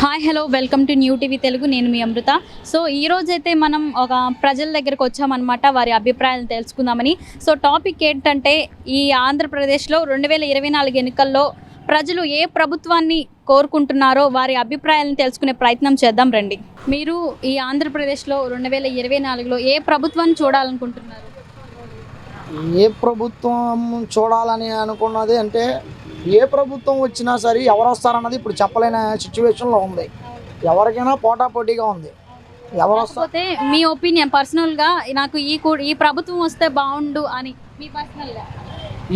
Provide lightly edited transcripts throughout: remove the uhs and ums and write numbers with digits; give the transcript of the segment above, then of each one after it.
Hi hello welcome to new TV Telugu. నేను మీ అమృత. So ఈ రోజైతే మనం ఒక ప్రజల దగ్గరకు వచ్చామన్నమాట, వారి అభిప్రాయాలను తెలుసుకుందామని. సో టాపిక్ ఏంటంటే, ఈ ఆంధ్రప్రదేశ్లో 2024 ఎన్నికల్లో ప్రజలు ఏ ప్రభుత్వాన్ని కోరుకుంటున్నారో వారి అభిప్రాయాలను తెలుసుకునే ప్రయత్నం చేద్దాం రండి. మీరు ఈ ఆంధ్రప్రదేశ్లో 2024లో ఏ ప్రభుత్వాన్ని చూడాలనుకుంటున్నారు? ఏ ప్రభుత్వం చూడాలని అనుకున్నది అంటే, ఏ ప్రభుత్వం వచ్చినా సరే ఎవరు వస్తారన్నది ఇప్పుడు చెప్పలేని సిచ్యువేషన్లో ఉంది. ఎవరికైనా పోటాపోటీగా ఉంది. ఎవరు వస్తే మీ ఒపీనియన్ పర్సనల్గా, నాకు ఈ ప్రభుత్వం వస్తే బాగుండు అని మీ పర్సనల్గా?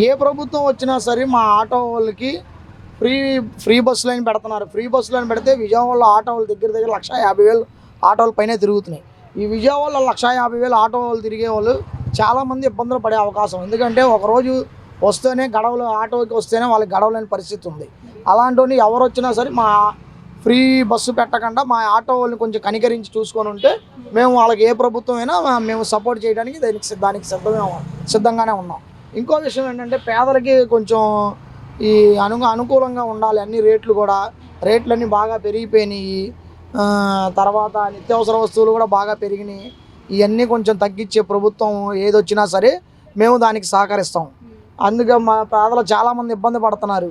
ఏ ప్రభుత్వం వచ్చినా సరే మా ఆటో వాళ్ళకి ఫ్రీ బస్సు లైన్ పెడుతున్నారు. ఫ్రీ బస్సు లైన్ పెడితే విజయవాడలో ఆటో వాళ్ళు దగ్గర 1,50,000 ఆటోల పైనే తిరుగుతున్నాయి. ఈ విజయవాడలో 1,50,000 ఆటో వాళ్ళు తిరిగే వాళ్ళు చాలామంది ఇబ్బందులు పడే అవకాశం. ఎందుకంటే ఒకరోజు వస్తేనే గడవలు, ఆటోకి వస్తేనే వాళ్ళకి గడవలేని పరిస్థితి ఉంది. అలాంటి ఎవరు వచ్చినా సరే మా ఫ్రీ బస్సు పెట్టకుండా మా ఆటో వాళ్ళని కొంచెం కనికరించి చూసుకొని ఉంటే మేము వాళ్ళకి ఏ ప్రభుత్వం అయినా మేము సపోర్ట్ చేయడానికి దానికి సిద్ధంగానే ఉన్నాం. ఇంకో విషయం ఏంటంటే, పేదలకి కొంచెం ఈ అనుకూలంగా ఉండాలి. అన్ని రేట్లన్నీ బాగా పెరిగిపోయినాయి. తర్వాత నిత్యావసర వస్తువులు కూడా బాగా పెరిగినాయి. ఇవన్నీ కొంచెం తగ్గించే ప్రభుత్వం ఏదొచ్చినా సరే మేము దానికి సహకరిస్తాం. అందుకే మా పేదలు చాలామంది ఇబ్బంది పడుతున్నారు.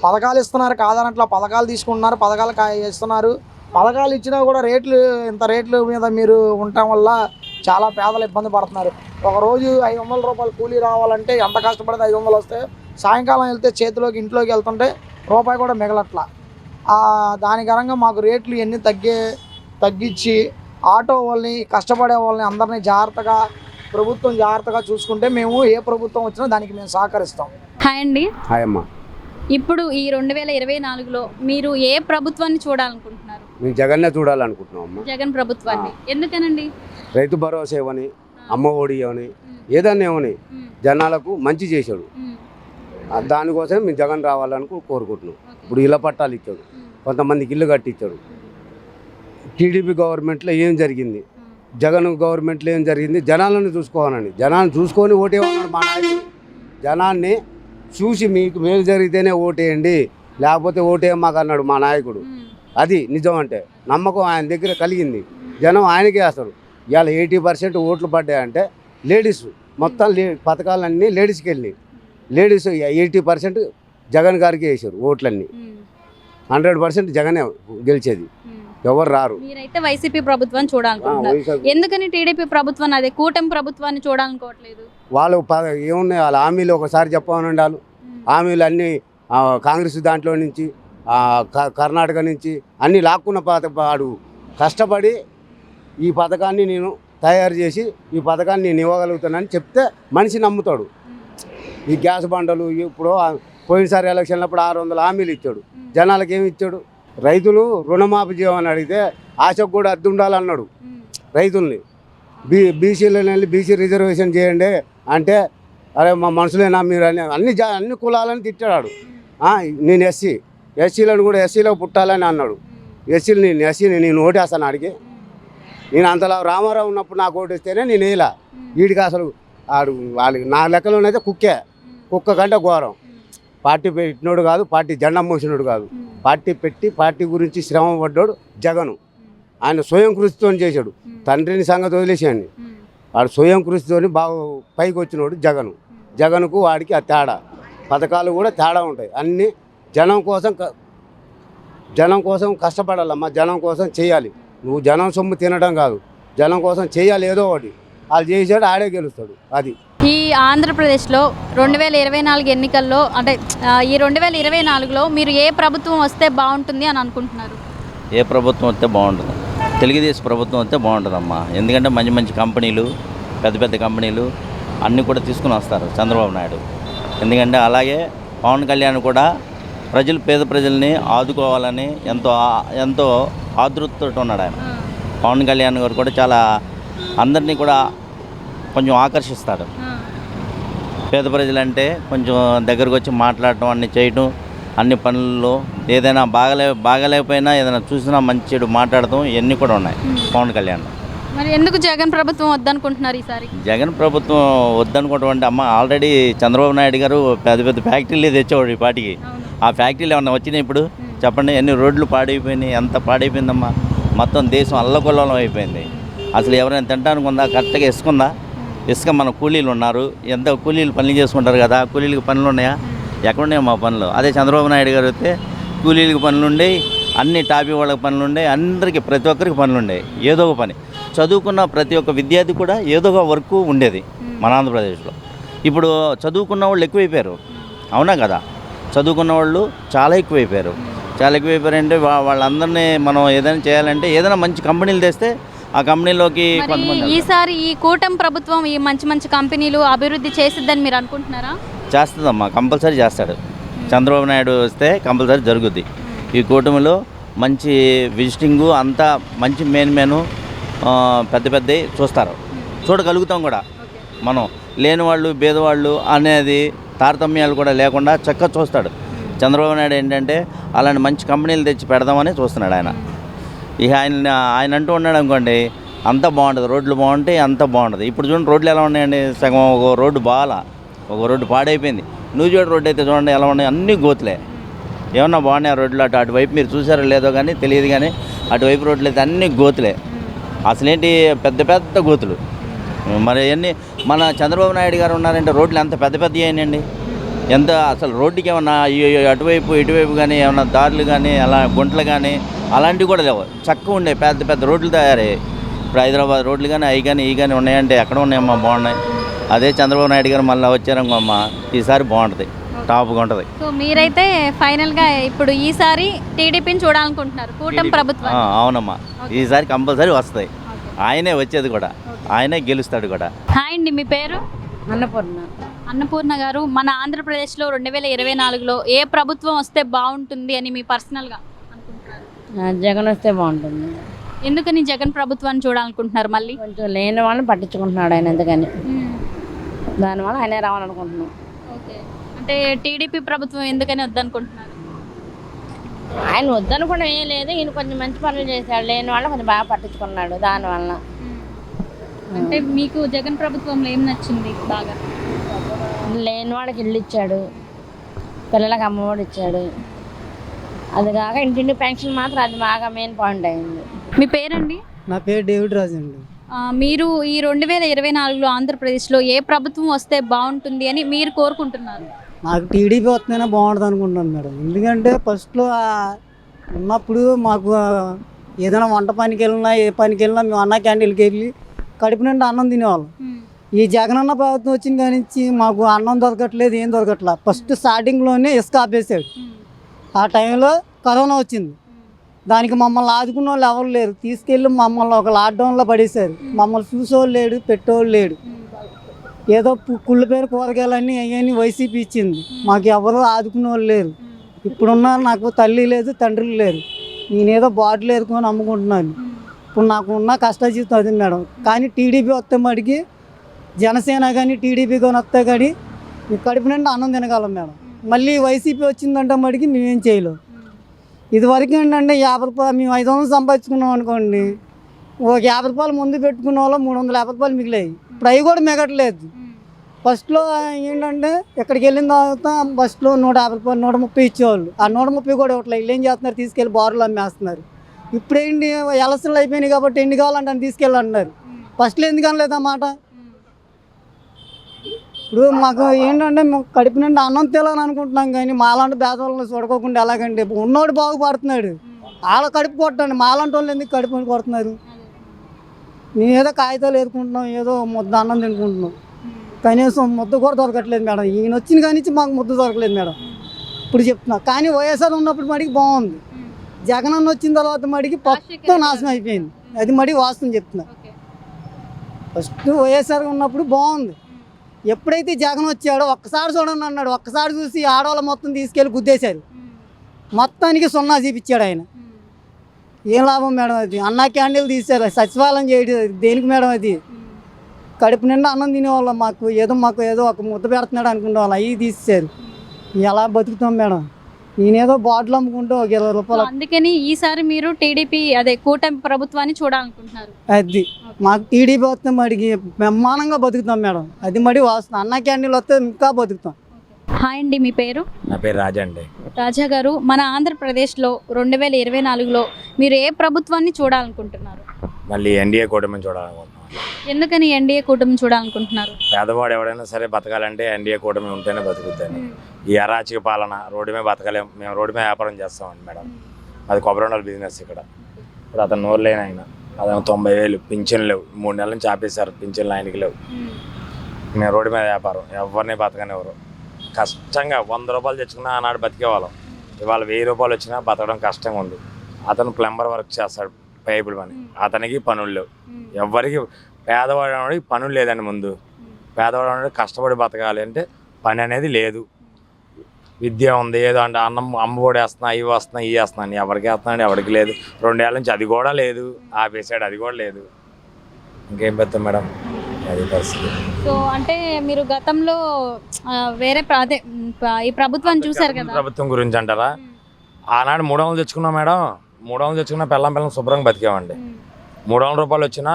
పథకాలు ఇస్తున్నారు కాదనట్లా, పథకాలు తీసుకుంటున్నారు, పథకాలు ఇస్తున్నారు. పథకాలు ఇచ్చినా కూడా ఇంత రేట్ల మీద మీరు ఉండటం వల్ల చాలా పేదలు ఇబ్బంది పడుతున్నారు. ఒకరోజు 500 రూపాయలు కూలీ రావాలంటే ఎంత కష్టపడితే 500 వస్తే, సాయంకాలం వెళ్తే ఇంట్లోకి వెళ్తుంటే రూపాయి కూడా మిగలట్లా. దానికరంగా మాకు రేట్లు ఇవన్నీ తగ్గించి ఆటో వాళ్ళని, కష్టపడే వాళ్ళని అందరినీ ప్రభుత్వం జాగ్రత్తగా చూసుకుంటే మేము ఏ ప్రభుత్వం వచ్చినా దానికి మేము సహకరిస్తాం. హాయ్ అండి. హాయ్ అమ్మ. ఇప్పుడు ఈ 2024లో మీరు ఏ ప్రభుత్వాన్ని చూడాలనుకుంటున్నారు? మేము జగన్నే చూడాలనుకుంటున్నాం అమ్మ. జగన్ ప్రభుత్వాన్ని ఎందుకనండి? రైతు భరోసా ఇవ్వని, అమ్మ ఒడి ఇవ్వని, ఏదన్నా ఇవ్వని, జనాలకు మంచి చేశాడు. దానికోసం మేము జగన్ రావాలని కోరుకుంటున్నాం. ఇప్పుడు ఇళ్ళ పట్టాలు ఇచ్చాడు, కొంతమందికి ఇల్లు కట్టించాడు. టీడీపీ గవర్నమెంట్లో ఏం జరిగింది, జగన్ గవర్నమెంట్లో ఏం జరిగింది, జనాలను చూసుకోవాలని, జనాన్ని చూసుకొని ఓటేయమన్నాడు మా నాయకుడు. జనాన్ని చూసి మీకు మేలు జరిగితేనే ఓటేయండి, లేకపోతే ఓటేయమాకు అన్నాడు మా నాయకుడు. అది నిజం. అంటే నమ్మకం ఆయన దగ్గర కలిగింది. జనం ఆయనకే వేస్తారు. ఇవాళ 80% ఓట్లు పడ్డాయంటే లేడీస్ మొత్తం పథకాలన్నీ లేడీస్కి వెళ్ళి, లేడీస్ 80% జగన్ గారికి వేసారు ఓట్లన్నీ. 100% జగనే గెలిచేది, ఎవరు రారు. మీరైతే వైసీపీ ప్రభుత్వాన్ని చూడాలనుకుంటున్నారు. ఎందుకని టీడీపీ ప్రభుత్వాన్ని, అదే కూటమి ప్రభుత్వాన్ని చూడాలనుకోవట్లేదు? వాళ్ళు ఏమున్నాయి, వాళ్ళ హామీలు ఒకసారి చెప్పమని వాళ్ళు హామీలు అన్నీ కాంగ్రెస్ దాంట్లో నుంచి, కర్ణాటక నుంచి అన్నీ లాక్కున్న వాడు కష్టపడి ఈ పథకాన్ని నేను తయారు చేసి ఈ పథకాన్ని నేను ఇవ్వగలుగుతానని చెప్తే మనిషి నమ్ముతాడు. ఈ గ్యాస్ బండలు ఇప్పుడు పోయినసారి ఎలక్షన్లప్పుడు 600 హామీలు ఇచ్చాడు. జనాలకు ఏమి ఇచ్చాడు? రైతులు రుణమాఫీ చేయమని అడిగితే ఆశకు కూడా అద్దె ఉండాలన్నాడు రైతుల్ని. బీసీలను వెళ్ళి బీసీ రిజర్వేషన్ చేయండి అంటే, అరే మా మనుషులేనా మీరు అని అన్ని కులాలని తిట్టాడు. నేను ఎస్సీలను కూడా ఎస్సీలో పుట్టాలని అన్నాడు. నేను ఓటేస్తాను అడిగి. నేను అంతలా రామారావు ఉన్నప్పుడు నాకు ఓటేస్తేనే నేను వేయలా. వీడికి అసలు వాళ్ళకి నా లెక్కలోనైతే కుక్క కంటే ఘోరం. పార్టీ పెట్టినోడు కాదు, పార్టీ జెండా మోసినోడు కాదు. పార్టీ పెట్టి పార్టీ గురించి శ్రమ పడ్డాడు జగను. ఆయన స్వయం కృషితో చేశాడు. తండ్రిని సంగతి వదిలేసాడు. వాడు స్వయం కృషితో బాగా పైకి వచ్చినోడు జగన్కు వాడికి ఆ తేడా. పథకాలు కూడా తేడా ఉంటాయి. అన్నీ జనం కోసం కష్టపడాలమ్మా, జనం కోసం చేయాలి. నువ్వు జనం సొమ్ము తినడం కాదు, జనం కోసం చేయాలి ఏదో ఒకటి. వాళ్ళు చేసాడు, ఆడే గెలుస్తాడు. అది ఈ ఆంధ్రప్రదేశ్లో 2024 ఎన్నికల్లో, అంటే ఈ 2024లో మీరు ఏ ప్రభుత్వం వస్తే బాగుంటుంది అని అనుకుంటున్నారు? ఏ ప్రభుత్వం వస్తే బాగుంటుంది? తెలుగుదేశం ప్రభుత్వం వస్తే బాగుంటుందమ్మా. ఎందుకంటే మంచి కంపెనీలు, పెద్ద కంపెనీలు అన్నీ కూడా తీసుకుని వస్తారు చంద్రబాబు నాయుడు. ఎందుకంటే అలాగే పవన్ కళ్యాణ్ కూడా పేద ప్రజల్ని ఆదుకోవాలని ఎంతో ఆతృతతో ఉన్నాడు ఆయన. పవన్ కళ్యాణ్ గారు కూడా చాలా అందరినీ కూడా కొంచెం ఆకర్షిస్తాడు. పేద ప్రజలంటే కొంచెం దగ్గరకు వచ్చి మాట్లాడటం, అన్నీ చేయటం, అన్ని పనుల్లో ఏదైనా బాగలేకపోయినా ఏదైనా చూసినా మంచి చెడు మాట్లాడటం, ఇవన్నీ కూడా ఉన్నాయి పవన్ కళ్యాణ్. మరి ఎందుకు జగన్ ప్రభుత్వం వద్దనుకుంటున్నారు ఈసారి? జగన్ ప్రభుత్వం వద్దనుకోవటం అంటే అమ్మ, ఆల్రెడీ చంద్రబాబు నాయుడు గారు పెద్ద ఫ్యాక్టరీలు తెచ్చేవాడు ఈ పాటికి. ఆ ఫ్యాక్టరీలు ఏమన్నా వచ్చినాయి ఇప్పుడు? చెప్పండి, ఎన్ని రోడ్లు పాడైపోయినాయి, ఎంత పాడైపోయిందమ్మా. మొత్తం దేశం అల్లకొల్లం అయిపోయింది. అసలు ఎవరైనా తినడానికి ఉందా? కరెక్ట్గా ఇసుకుందా? ఇసుక మన కూలీలు ఉన్నారు, ఎంత కూలీలు పనులు చేసుకుంటారు కదా, కూలీలకు పనులు ఉన్నాయా? ఎక్కడున్నాయో మా పనులు. అదే చంద్రబాబు నాయుడు గారు వస్తే కూలీలకు పనులు ఉండేవి, అన్ని టాపీ వాళ్ళకి పనులు ఉండేవి, అందరికీ ప్రతి ఒక్కరికి పనులు ఉండేవి, ఏదో ఒక పని. చదువుకున్న ప్రతి ఒక్క విద్యార్థి కూడా ఏదో ఒక వర్క్ ఉండేది మన ఆంధ్రప్రదేశ్లో. ఇప్పుడు చదువుకున్న వాళ్ళు ఎక్కువైపోయారు, అవునా కదా? చదువుకున్న వాళ్ళు చాలా ఎక్కువైపోయారు. అంటే వాళ్ళందరినీ మనం ఏదైనా చేయాలంటే ఏదైనా మంచి కంపెనీలు తెస్తే ఆ కంపెనీలోకి కొంతమంది ఈసారి ఈ కూటమి ప్రభుత్వం ఈ మంచి మంచి కంపెనీలు అభివృద్ధి చేసిద్దని మీరు అనుకుంటున్నారా? చేస్తుందమ్మా, కంపల్సరీ చేస్తాడు. చంద్రబాబు నాయుడు వస్తే కంపల్సరీ జరుగుద్ది. ఈ కూటమిలో మంచి విజిటింగు అంతా మంచి మెయిన్ పెద్ద పెద్దవి చూస్తారు, చూడగలుగుతాం కూడా మనం. లేని వాళ్ళు పేదవాళ్ళు అనేది తారతమ్యాలు కూడా లేకుండా చక్కగా చూస్తాడు చంద్రబాబు నాయుడు. ఏంటంటే అలాంటి మంచి కంపెనీలు తెచ్చి పెడదామని చూస్తున్నాడు ఆయన. ఇక ఆయన అంటూ ఉన్నాడు అనుకోండి, అంతా బాగుంటుంది, రోడ్లు బాగుంటాయి, అంతా బాగుంటుంది. ఇప్పుడు చూడండి రోడ్లు ఎలా ఉన్నాయండి, సగం ఒక రోడ్డు బాగా, ఒక రోడ్డు పాడైపోయింది. నూజివేడు రోడ్డు అయితే చూడండి ఎలా ఉన్నాయి, అన్నీ గోతులే. ఏమన్నా బాగున్నాయి ఆ రోడ్లు? అటువైపు మీరు చూసారో లేదో కానీ తెలియదు, కానీ అటువైపు రోడ్లు అయితే అన్నీ గోతులే. అసలేంటి పెద్ద పెద్ద గోతులు. మరి అవన్నీ మన చంద్రబాబు నాయుడు గారు ఉన్నారంటే రోడ్లు ఎంత పెద్ద పెద్ద అయినాయండి. ఎంత అసలు రోడ్డుకి ఏమన్నా అటువైపు ఇటువైపు కానీ ఏమన్నా దారులు కానీ అలా గుంటలు కానీ అలాంటివి కూడా లేవు, చక్కగా ఉండే పెద్ద పెద్ద రోడ్లు తయారయ్యాయి. ఇప్పుడు హైదరాబాద్ రోడ్లు కానీ అవి కానీ ఇవి కానీ ఉన్నాయంటే ఎక్కడ ఉన్నాయమ్మా, బాగున్నాయి. అదే చంద్రబాబు నాయుడు గారు మళ్ళీ వచ్చారమ్మా, ఈసారి బాగుంటుంది, టాప్గా ఉంటుంది. సో మీరైతే ఫైనల్గా ఇప్పుడు ఈసారి టీడీపీని చూడాలనుకుంటున్నారు, కూటమి ప్రభుత్వం? అవునమ్మా, ఈసారి కంపల్సరీ వస్తాయి. ఆయనే వచ్చేది కూడా, ఆయనే గెలుస్తాడు కూడా. హాయ్ అండి, మీ పేరు? అన్నపూర్ణ గారు, మన ఆంధ్రప్రదేశ్లో 2024లో ఏ ప్రభుత్వం వస్తే బాగుంటుంది అని మీ పర్సనల్గా అనుకుంటున్నారు? జగన్ వస్తే బాగుంటుంది. ఎందుకని జగన్ ప్రభుత్వాన్ని చూడాలనుకుంటున్నారు? మళ్ళీ కొంచెం లేని వాళ్ళని పట్టించుకుంటున్నాడు ఆయన, ఎందుకని దానివల్ల ఆయనే రావాలనుకుంటున్నాం. ఓకే, అంటే టీడీపీ ప్రభుత్వం ఎందుకని వద్దనుకుంటున్నారు? ఆయన వద్దనుకోవడం ఏం లేదు, ఈయన కొంచెం మంచి పనులు చేశాడు, లేని వాళ్ళని కొంచెం బాగా పట్టించుకున్నాడు దానివల్ల. అంటే మీకు జగన్ ప్రభుత్వంలో ఏం నచ్చింది బాగా? లేని వాళ్ళకి ఇల్లు ఇచ్చాడు, పిల్లలకి అమ్మఒడి ఇచ్చాడు, అది కాక ఇంటింటి పెన్షన్ మాత్రం అది బాగా మెయిన్ పాయింట్ అయింది. మీ పేరండి? నా పేరు డేవిడ్ రాజు అండి. మీరు ఈ 2024లో ఆంధ్రప్రదేశ్లో ఏ ప్రభుత్వం వస్తే బాగుంటుంది అని మీరు కోరుకుంటున్నారు? నాకు టీడీపీ వస్తేనే బాగుంటుంది అనుకుంటున్నాను మేడం. ఎందుకంటే ఫస్ట్లో ఉన్నప్పుడు మాకు ఏదైనా వంట పనికి వెళ్ళినా ఏ పనికి వెళ్ళినా మేము అన్న క్యాంటీన్కి వెళ్ళి కడుపు నిండా అన్నం తినేవాళ్ళం. ఈ జగనన్న ప్రభుత్వం వచ్చిన కాడి నుంచి మాకు అన్నం దొరకట్లేదు, ఏం దొరకట్లా. ఫస్ట్ స్టార్టింగ్లోనే ఇసుక ఆపేసాడు. ఆ టైంలో కరోనా వచ్చింది, దానికి మమ్మల్ని ఆదుకున్న వాళ్ళు ఎవరు లేరు. తీసుకెళ్ళి మమ్మల్ని ఒక లాక్డౌన్లో పడేశారు. మమ్మల్ని చూసేవాళ్ళు లేడు, పెట్టేవాళ్ళు లేడు. ఏదో కుళ్ళ పేరు కూరగాయలన్నీ అవన్నీ వైసీపీ ఇచ్చింది, మాకు ఎవరు ఆదుకునే వాళ్ళు లేరు. ఇప్పుడున్న నాకు తల్లి లేదు, తండ్రులు లేరు. నేనేదో బాటిల్ వేసుకొని అమ్ముకుంటున్నాను. ఇప్పుడు నాకు ఉన్న కష్టజీవితం అది మేడం. కానీ టీడీపీ వస్తే మటుకి జనసేన కానీ టీడీపీ కానీ వస్తే కానీ మీకు కడుపు నిండా అన్నం తినగలం మేడం. మళ్ళీ వైసీపీ వచ్చిందంటే మటుకి మేమేం చేయలేం. ఇదివరకు ఏంటంటే 50 రూపాయలు మేము 500 సంపాదించుకున్నాం అనుకోండి, ఒక 50 రూపాయలు ముందు పెట్టుకున్న వాళ్ళు 350 రూపాయలు మిగిలాయి. ఇప్పుడు అవి కూడా మిగట్లేదు. ఫస్ట్లో ఏంటంటే ఎక్కడికి వెళ్ళిన తర్వాత ఫస్ట్లో 150 రూపాయలు 130 ఇచ్చేవాళ్ళు. ఆ 130 కూడా ఇవ్వట్లేదు. వీళ్ళు ఏం చేస్తున్నారు, తీసుకెళ్ళి బారులు అమ్మేస్తున్నారు. ఇప్పుడేంటి ఎలక్షన్లు అయిపోయినాయి కాబట్టి ఎన్ని కావాలంటే అని తీసుకెళ్ళి అంటున్నారు. ఫస్ట్లో ఎందుకు అనలేదు అన్నమాట. ఇప్పుడు మాకు ఏంటంటే కడుపు నిండా అన్నం తినాలని అనుకుంటున్నాం, కానీ మాలాంటి పేదవాళ్ళని చూడకోకుండా ఎలాగంటే ఉన్నోడు బాగుపడుతున్నాడు, వాళ్ళ కడుపు కొట్టండి, మాలాంటి వాళ్ళు ఎందుకు కడుపు కొడుతున్నారు? మేము ఏదో కాగితాలు వేసుకుంటున్నాం, ఏదో ముద్ద అన్నం తినుకుంటున్నాం, కనీసం ముద్ద కూడా దొరకట్లేదు మేడం. ఈయన వచ్చిన కానీ మాకు ముద్ద దొరకలేదు మేడం. ఇప్పుడు చెప్తున్నా. కానీ వైఎస్ఆర్ ఉన్నప్పుడు మడికి బాగుంది, జగన్ అన్న వచ్చిన తర్వాత మడికి మొత్తం నాశనం అయిపోయింది. అది మడి వాస్తవం చెప్తున్నా. ఫస్ట్ వైఎస్ఆర్ ఉన్నప్పుడు బాగుంది. ఎప్పుడైతే జగన్ వచ్చాడో ఒక్కసారి చూడండి అన్నాడు, ఒక్కసారి చూసి ఆడవాళ్ళ మొత్తం తీసుకెళ్ళి గుద్దేశారు. మొత్తానికి 0 చూపించాడు ఆయన. ఏం లాభం మేడం అది? అన్నా క్యాండిల్ తీశారు, సచివాలయం చేయడం దేనికి మేడం? అది కడుపు నిండా అన్నం తినేవాళ్ళం, మాకు ఏదో ఒక ముద్ద పెడుతున్నాడు అనుకునే వాళ్ళు, అవి తీసేశారు. ఎలా బతుకుతాం మేడం? నేనేదో బాటిల్ అమ్ముకుంటూ ఒక 20 రూపాయలు. అందుకని ఈసారి మీరు టీడీపీ అదే కూటమి ప్రభుత్వాన్ని చూడాలనుకుంటున్నారు? అది మాకు టీడీపీ వస్తే మడికి బ్రహ్మాండంగా బతుకుతాం మేడం. అది మడి వాస్తవం. అన్న క్యాంటీన్లు వస్తే ఇంకా బతుకుతాం. హాయ్ అండి, మీ పేరు? నా పేరు రాజా అండి. రాజా గారు, మన ఆంధ్రప్రదేశ్లో 2024లో మీరు ఏ ప్రభుత్వాన్ని చూడాలనుకుంటున్నారు? మళ్ళీ ఎన్డీఏ కూటమిని చూడాలనుకుంటున్నాను. ఎందుకని ఎన్డీఏ కూటమి చూడాలనుకుంటున్నారు? పేదవాడు ఎవడైనా సరే బతకాలంటే ఎన్డీఏ కూటమి ఉంటేనే బతుకుతాను. ఈ అరాచక పాలన రోడ్డు మీద బతకలేం. మేము రోడ్డు మీద వ్యాపారం చేస్తామండి మేడం. అది కొబ్బరి బిజినెస్ ఇక్కడ. ఇప్పుడు అతను నోరు లేని ఆయన, అతను 90,000 పింఛన్లు లేవు. 3 నెలల నుంచి ఆపేశారు, పింఛన్లు ఆయనకి లేవు. మేము రోడ్డు మీద వ్యాపారం, ఎవరిని బతకనివ్వరు. కష్టంగా 100 రూపాయలు తెచ్చుకున్నా ఆనాడు బతికేవాళ్ళం. ఇవాళ 1000 రూపాయలు వచ్చినా బతకడం కష్టంగా ఉంది. అతను ప్లంబర్ వర్క్ చేస్తాడు, పైపులు పని. అతనికి పనులు లేవు. ఎవరికి పేదవాడికి పనులు లేదండి. ముందు పేదవాడు కష్టపడి బతకాలి అంటే పని అనేది లేదు. విద్య ఉంది, ఏదో అంటే అమ్మఒడి వేస్తున్నా, ఇవి వస్తున్నా, ఇవి వేస్తున్నాను. ఎవరికి వేస్తున్నాడు, ఎవరికి లేదు. 2 ఏళ్ళ నుంచి అది కూడా లేదు, ఆపేసాడు, అది కూడా లేదు. ఇంకేం పెడతాం మేడం, అది పరిస్థితి. సో అంటే మీరు గతంలో వేరే ఈ ప్రభుత్వాన్ని చూసారు కదా? ప్రభుత్వం గురించి అంటారా? ఆనాడు 300 తెచ్చుకున్నాం మేడం. 300 తెచ్చుకున్నా పిల్లం శుభ్రంగా బతికామండి. 300 రూపాయలు వచ్చినా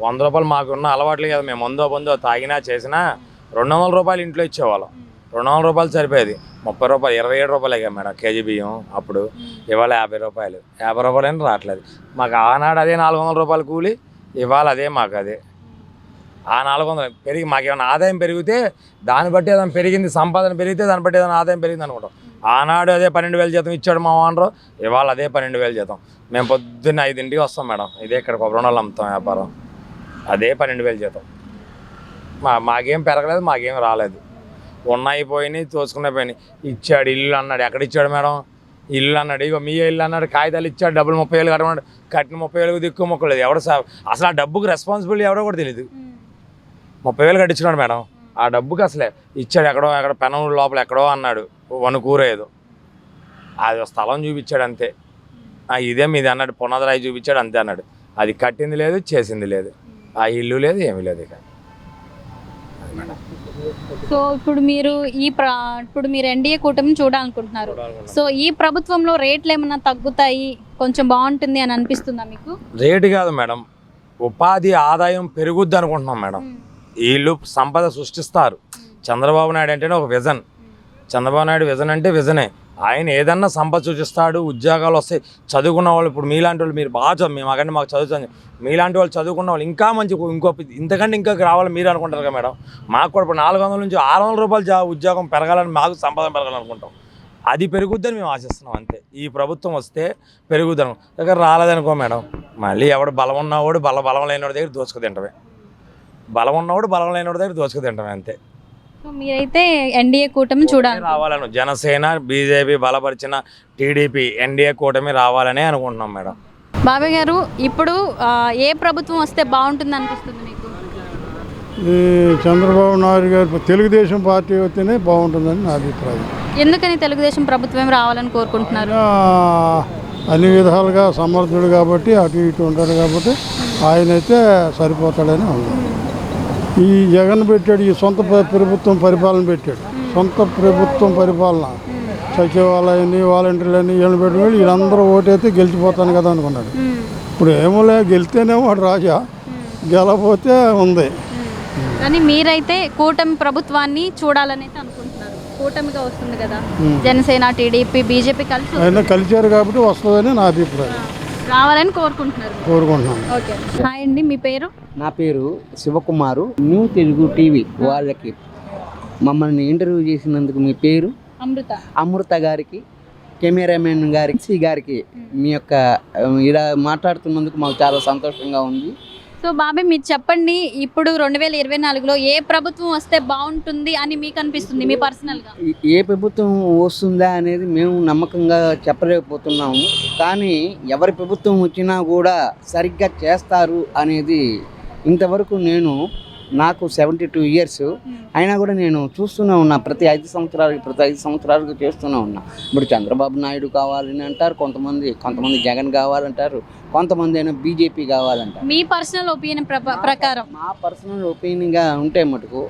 100 రూపాయలు మాకున్న అలవాట్లు కదా. మేము ముందో తాగినా చేసినా 200 రూపాయలు ఇంట్లో ఇచ్చేవాళ్ళం. 200 రూపాయలు సరిపోయేది. 30 రూపాయలు, 27 రూపాయలే మేడం కేజీ బియ్యం అప్పుడు. ఇవాళ 50 రూపాయలు. 50 రూపాయలు అయినా రావట్లేదు మాకు. ఆనాడు అదే 400 రూపాయలు కూలి, ఇవాళ అదే మాకు అదే. ఆ 400 పెరిగి మాకేమైనా ఆదాయం పెరిగితే దాన్ని బట్టి ఏదైనా పెరిగింది, సంపాదన పెరిగితే దాన్ని బట్టి ఏదైనా ఆదాయం పెరిగింది అనుకుంటాం. ఆనాడు అదే 12,000 జీతం ఇచ్చాడు మా ఓనరు, ఇవాళ అదే 12,000 జీతం. మేము పొద్దున్న 5ంటికి వస్తాం మేడం. ఇదే ఇక్కడ కొబ్బరి అమ్ముతాం వ్యాపారం. అదే 12,000 జీతం. మాకేం పెరగలేదు, మాకేం రాలేదు. ఉన్నాయి పోయినాయి, తోసుకునే పోయినాయి. ఇచ్చాడు ఇల్లు అన్నాడు. ఎక్కడ ఇచ్చాడు మేడం? ఇల్లు అన్నాడు. ఇగో మీ ఇల్లు అన్నాడు. కాగితాలు ఇచ్చాడు, డబ్బులు 30,000 కట్టమన్నాడు. కట్టిన 30,000 దిక్కు మొక్కలేదు. ఎవడు అసలు ఆ డబ్బుకి రెస్పాన్సిబిలిటీ ఎవడో కూడా తెలియదు. 30,000 కట్టించున్నాడు మేడం. ఆ డబ్బుకి అసలే ఇచ్చాడు. ఎక్కడ పెనం లోపల ఎక్కడో అన్నాడు, వనుకూరేదో. అది స్థలం చూపించాడు అంతే. ఇదే మీది అన్నాడు, పునాదిరాయి చూపించాడు అంతే అన్నాడు. అది కట్టింది లేదు, చేసింది లేదు. ఆ ఇల్లు లేదు, ఏమీ లేదు. ఇక అది మేడం. సో ఇప్పుడు మీరు ఎన్డీఏ కూటమిని చూడాలనుకుంటున్నారు. సో ఈ ప్రభుత్వంలో రేట్లు ఏమన్నా తగ్గుతాయి, కొంచెం బాగుంటుంది అని అనిపిస్తుందా మీకు? రేటు కాదు మేడం, ఉపాధి ఆదాయం పెరుగుద్ది అనుకుంటున్నాం మేడం. వీళ్ళు సంపద సృష్టిస్తారు. చంద్రబాబు నాయుడు అంటేనే ఒక విజన్. చంద్రబాబు నాయుడు విజన్ అంటే విజనే. ఆయన ఏదన్నా సంపద సృష్టిస్తాడు, ఉద్యోగాలు వస్తాయి. చదువుకున్న వాళ్ళు, ఇప్పుడు మీలాంటి వాళ్ళు, మీరు బాగా చదువు, మాకు చదువుతుంది. మీలాంటి వాళ్ళు చదువుకున్న వాళ్ళు ఇంకా మంచి ఇంతకంటే ఇంకా రావాలి మీరు అనుకుంటారు కదా మేడం. మాకు కూడా ఇప్పుడు 400 నుంచి 600 రూపాయలు ఉద్యోగం పెరగాలని, మాకు సంపాదన పెరగాలనుకుంటాం. అది పెరుగుద్దని మేము ఆశిస్తున్నాం అంతే. ఈ ప్రభుత్వం వస్తే పెరుగుద్దాం. దగ్గర రాలేదనుకో మేడం, మళ్ళీ ఎవడు బలం ఉన్నవాడు బలం లేనివాడి దగ్గర దోచుకు తింటమే. బలం ఉన్నవాడు బలం లేనివాడి దగ్గర దోచుకు తింటమే అంతే. మీరైతే ఎన్డీఏ కూటమి చూడాలి రావాలను. జనసేన, బీజేపీ బలపరిచిన టీడీపీ, ఎన్డీఏ కూటమి రావాలనే అనుకుంటున్నాం మేడం. బాబాయ్ గారు, ఇప్పుడు ఏ ప్రభుత్వం వస్తే బాగుంటుంది అనిపిస్తుంది మీకు? ఈ చంద్రబాబు నాయుడు గారు తెలుగుదేశం పార్టీ వస్తేనే బాగుంటుందని నా అభిప్రాయం. ఎందుకని తెలుగుదేశం ప్రభుత్వం రావాలని కోరుకుంటున్నారు? అన్ని విధాలుగా సమర్థుడు కాబట్టి, అటు ఇటు ఉంటాడు కాబట్టి ఆయనైతే సరిపోతాడని ఉంది. ఈ జగన్ పెట్టాడు, ఈ సొంత ప్రభుత్వం పరిపాలన పెట్టాడు. సొంత ప్రభుత్వం పరిపాలన, సచివాలయాన్ని, వాలంటీర్లని వీళ్ళని పెట్టుకుని వీళ్ళందరూ ఓటైతే గెలిచిపోతాను కదా అనుకున్నాడు. ఇప్పుడు ఏమోలే, గెలితేనేమో వాడు రాజా, గెలపోతే ఉంది. కానీ మీరైతే కూటమి ప్రభుత్వాన్ని చూడాలని అనుకుంటున్నారు. కూటమిగా వస్తుంది కదా, జనసేన, టీడీపీ, బీజేపీ కలిసి అయినా కలిశారు కాబట్టి వస్తుందని నా అభిప్రాయం. రావాలని కోరుకుంటున్నాను. ఓకే. హాయ్ అండి, మీ పేరు? నా పేరు శివకుమారు. న్యూ తెలుగు టీవీ వాళ్ళకి మమ్మల్ని ఇంటర్వ్యూ చేసినందుకు మీ పేరు? అమృత గారికి, కెమెరామెన్ గారికి మీ యొక్క ఇలా మాట్లాడుతున్నందుకు మాకు చాలా సంతోషంగా ఉంది. సో బాబాయ్, మీరు చెప్పండి, ఇప్పుడు 2024లో ఏ ప్రభుత్వం వస్తే బాగుంటుంది అని మీకు అనిపిస్తుంది మీ పర్సనల్గా? ఏ ప్రభుత్వం వస్తుందా అనేది మేము నమ్మకంగా చెప్పలేకపోతున్నాము. కానీ ఎవరి ప్రభుత్వం వచ్చినా కూడా సరిగ్గా చేస్తారు అనేది ఇంతవరకు నాకు 72 ఇయర్స్ అయినా కూడా నేను చూస్తూనే ఉన్నా. ప్రతి 5 సంవత్సరాలకు చేస్తూనే ఉన్నా. ఇప్పుడు చంద్రబాబు నాయుడు కావాలని అంటారు కొంతమంది జగన్ కావాలంటారు, కొంతమంది అయినా బీజేపీ కావాలంటారు. మీ పర్సనల్ ఒపీనియన్ ప్రకారం? మా పర్సనల్ ఒపీనియన్గా ఉంటే మటుకు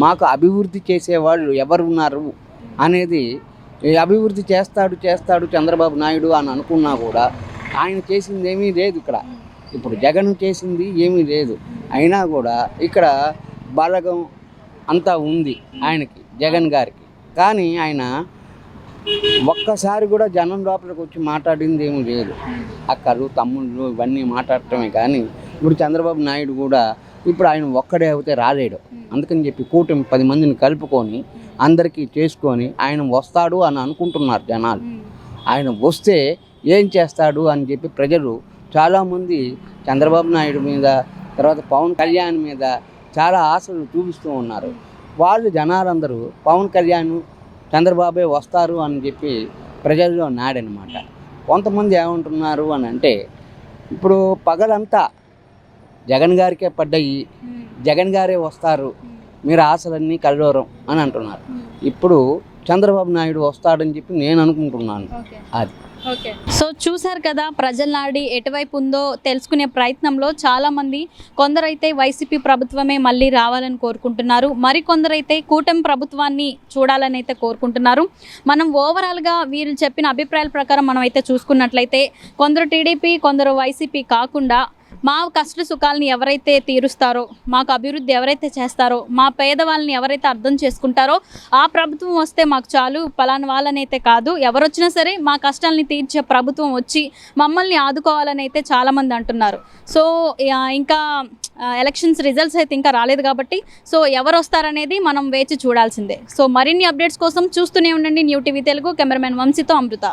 మాకు అభివృద్ధి చేసేవాళ్ళు ఎవరు ఉన్నారు అనేది, అభివృద్ధి చేస్తాడు చంద్రబాబు నాయుడు అని అనుకున్నా కూడా ఆయన చేసింది ఏమీ లేదు. ఇప్పుడు జగన్ చేసింది ఏమీ లేదు. అయినా కూడా ఇక్కడ బలగం అంతా ఉంది ఆయనకి, జగన్ గారికి. కానీ ఆయన ఒక్కసారి కూడా జనం లోపలికి వచ్చి మాట్లాడింది ఏమీ లేదు. అక్కలు తమ్ముళ్ళు ఇవన్నీ మాట్లాడటమే కానీ ఇప్పుడు చంద్రబాబు నాయుడు కూడా ఇప్పుడు ఆయన ఒక్కడే అవుతే రాలేడు. అందుకని చెప్పి కూటమి 10 మందిని కలుపుకొని అందరికీ చేసుకొని ఆయన వస్తాడు అని అనుకుంటున్నారు జనాలు. ఆయన వస్తే ఏం చేస్తాడు అని చెప్పి ప్రజలు చాలామంది చంద్రబాబు నాయుడు మీద, తర్వాత పవన్ కళ్యాణ్ మీద చాలా ఆశలు చూపిస్తూ ఉన్నారు. వాళ్ళు జనాలందరూ పవన్ కళ్యాణ్ చంద్రబాబే వస్తారు అని చెప్పి ప్రజల్లో నాడనమాట. కొంతమంది ఏమంటున్నారు అని అంటే ఇప్పుడు పగలంతా జగన్ గారికే పడ్డాయి, జగన్ గారే వస్తారు, మీరు ఆశలన్నీ కల్లోరం అని అంటున్నారు. ఇప్పుడు చంద్రబాబు నాయుడు వస్తాడని చెప్పి నేను అనుకుంటున్నాను. అది ఓకే. సో చూశారు కదా, ప్రజల నాడి ఎటువైపు ఉందో తెలుసుకునే ప్రయత్నంలో చాలామంది, కొందరైతే వైసీపీ ప్రభుత్వమే మళ్ళీ రావాలని కోరుకుంటున్నారు, మరికొందరైతే కూటమి ప్రభుత్వాన్ని చూడాలని అయితే కోరుకుంటున్నారు. మనం ఓవరాల్గా వీళ్ళు చెప్పిన అభిప్రాయాల ప్రకారం మనం అయితే చూసుకున్నట్లయితే కొందరు టీడీపీ, కొందరు వైసీపీ కాకుండా మా కష్ట సుఖాలని ఎవరైతే తీరుస్తారో, మాకు అభివృద్ధి ఎవరైతే చేస్తారో, మా పేదవాళ్ళని ఎవరైతే అర్థం చేసుకుంటారో ఆ ప్రభుత్వం వస్తే మాకు చాలు, పలానా వాళ్ళని అయితే కాదు, ఎవరు వచ్చినా సరే మా కష్టాలని తీర్చే ప్రభుత్వం వచ్చి మమ్మల్ని ఆదుకోవాలని అయితే చాలామంది అంటున్నారు. సో ఇంకా ఎలక్షన్స్ రిజల్ట్స్ అయితే ఇంకా రాలేదు కాబట్టి సో ఎవరు వస్తారనేది మనం వేచి చూడాల్సిందే. సో మరిన్ని అప్డేట్స్ కోసం చూస్తూనే ఉండండి న్యూ టీవీ తెలుగు. కెమెరామెన్ వంశీతో అమృత.